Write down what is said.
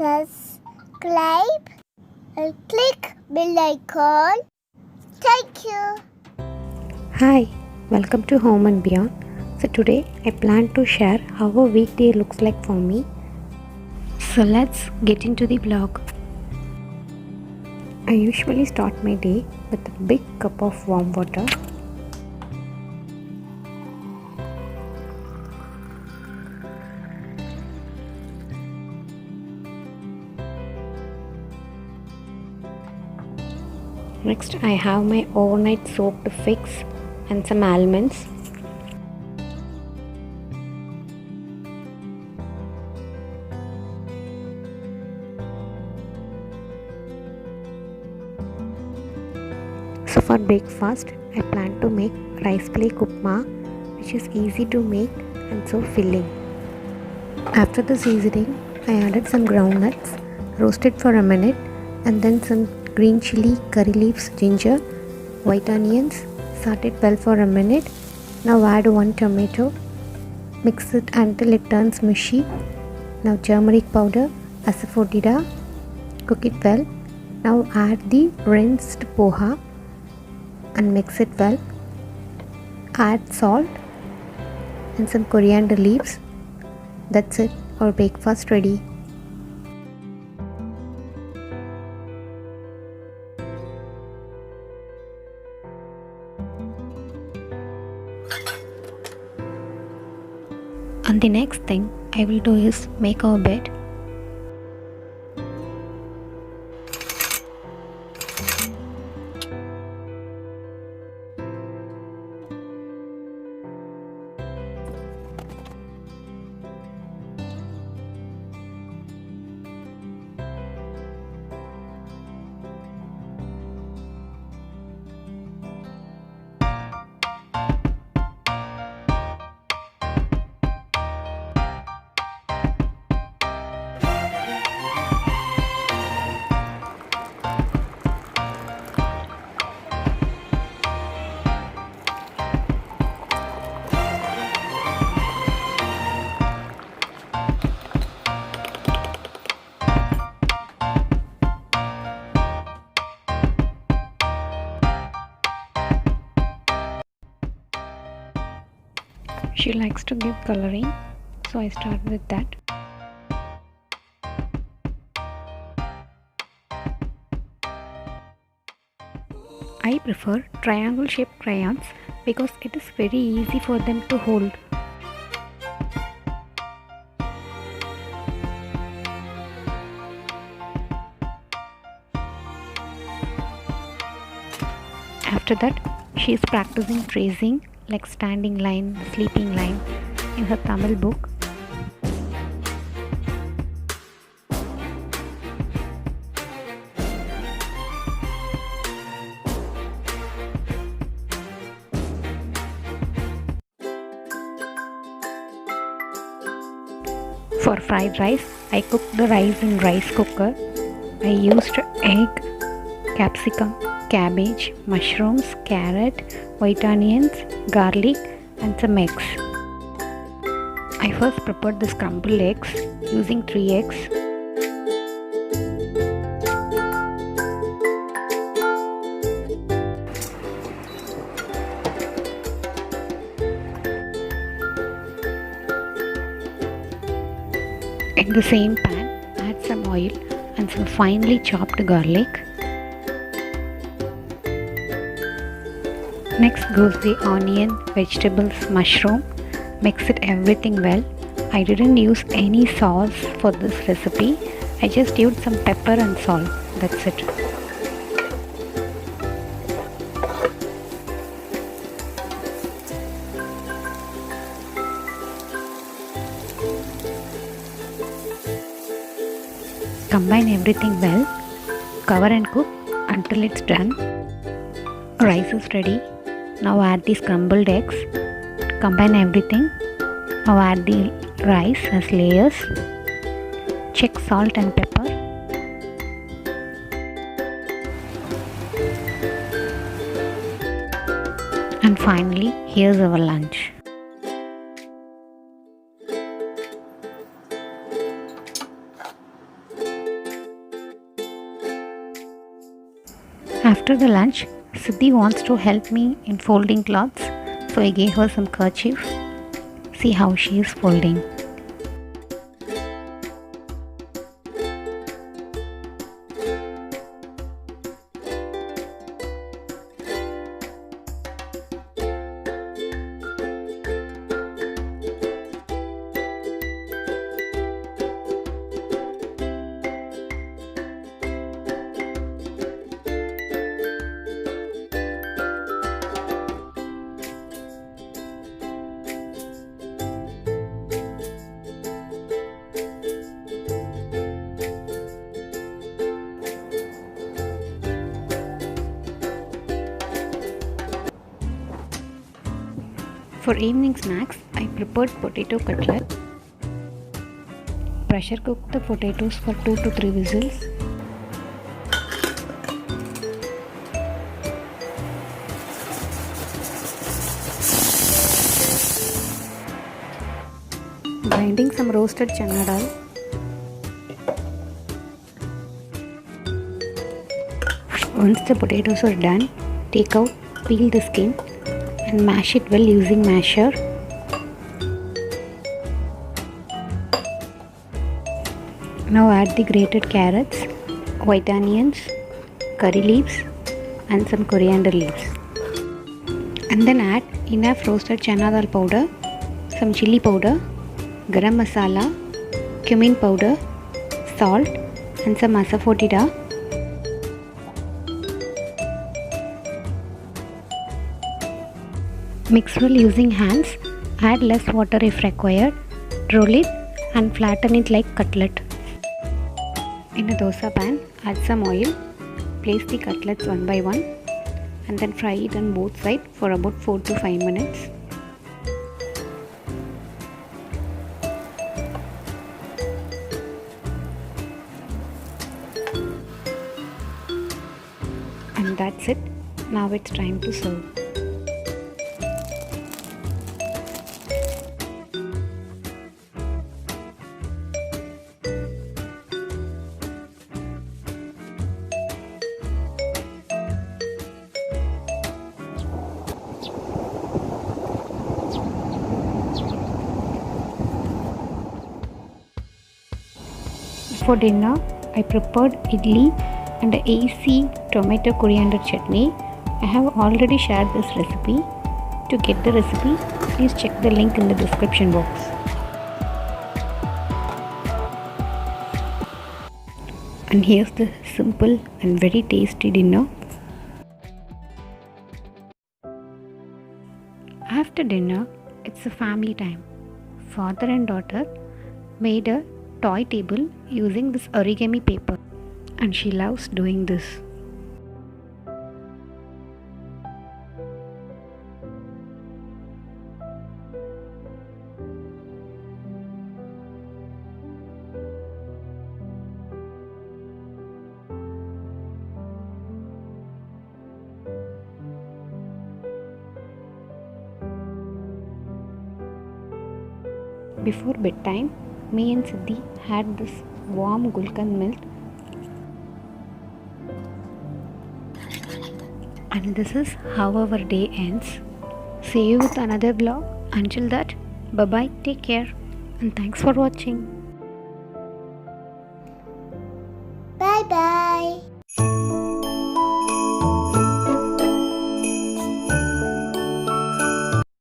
subscribe and click bell icon. Thank you. Hi, welcome to Home and Beyond. So today I plan to share how a weekday looks like for me. So let's get into the vlog. I usually start my day with a big cup of warm water. Next, I have my overnight soaked figs and some almonds. So for breakfast, I plan to make rice flake upma, which is easy to make and so filling. After the seasoning, I added some groundnuts, roasted for a minute, and then some green chili, curry leaves, ginger, white onions, sauteed well for a minute. Now add 1 tomato, mix it until it turns mushy. Now turmeric powder, asafoetida, cook it well. Now add the rinsed poha and mix it well. Add salt and some coriander leaves. That's it, our breakfast ready. And the next thing I will do is make our bed. She likes to give coloring, so I start with that. I prefer triangle shaped crayons because it is very easy for them to hold. After that, she is practicing tracing like standing line, sleeping line in her Tamil book. For fried rice, I cooked the rice in rice cooker. I used egg, capsicum, cabbage, mushrooms, carrot, white onions, garlic and some eggs. I first prepared the scrambled eggs using 3 eggs. In the same pan, add some oil and some finely chopped garlic. Next goes the onion, vegetables, mushroom. Mix it everything well. I didn't use any sauce for this recipe. I just used some pepper and salt. That's it. Combine everything well. Cover and cook until it's done. Rice is ready. Now add the scrambled eggs. Combine everything. Now add the rice as layers. Check salt and pepper. And finally, here's our lunch. After the lunch, Siddhi wants to help me in folding clothes, so I gave her some kerchief. See how she is folding. For evening snacks, I prepared potato cutlet. Pressure cooked the potatoes for 2 to 3 whistles. Grinding some roasted chana dal. Once the potatoes are done, take out, peel the skin and mash it well using masher. Now add the grated carrots, white onions, curry leaves and some coriander leaves. And then add enough roasted chana dal powder, some chili powder, garam masala, cumin powder, salt and some asafoetida. Mix well using hands, add less water if required, roll it and flatten it like cutlet. In a dosa pan, add some oil, place the cutlets one by one and then fry it on both sides for about 4 to 5 minutes. And that's it. Now it's time to serve. For dinner, I prepared idli and a AC tomato coriander chutney. I have already shared this recipe. To get the recipe, please check the link in the description box. And here's the simple and very tasty dinner. After dinner, it's a family time. Father and daughter made a toy table using this origami paper and she loves doing this. Before bedtime, me and Siddhi had this warm gulkand milk and this is how our day ends. See you with another vlog. Until that, bye bye, take care and thanks for watching. Bye bye.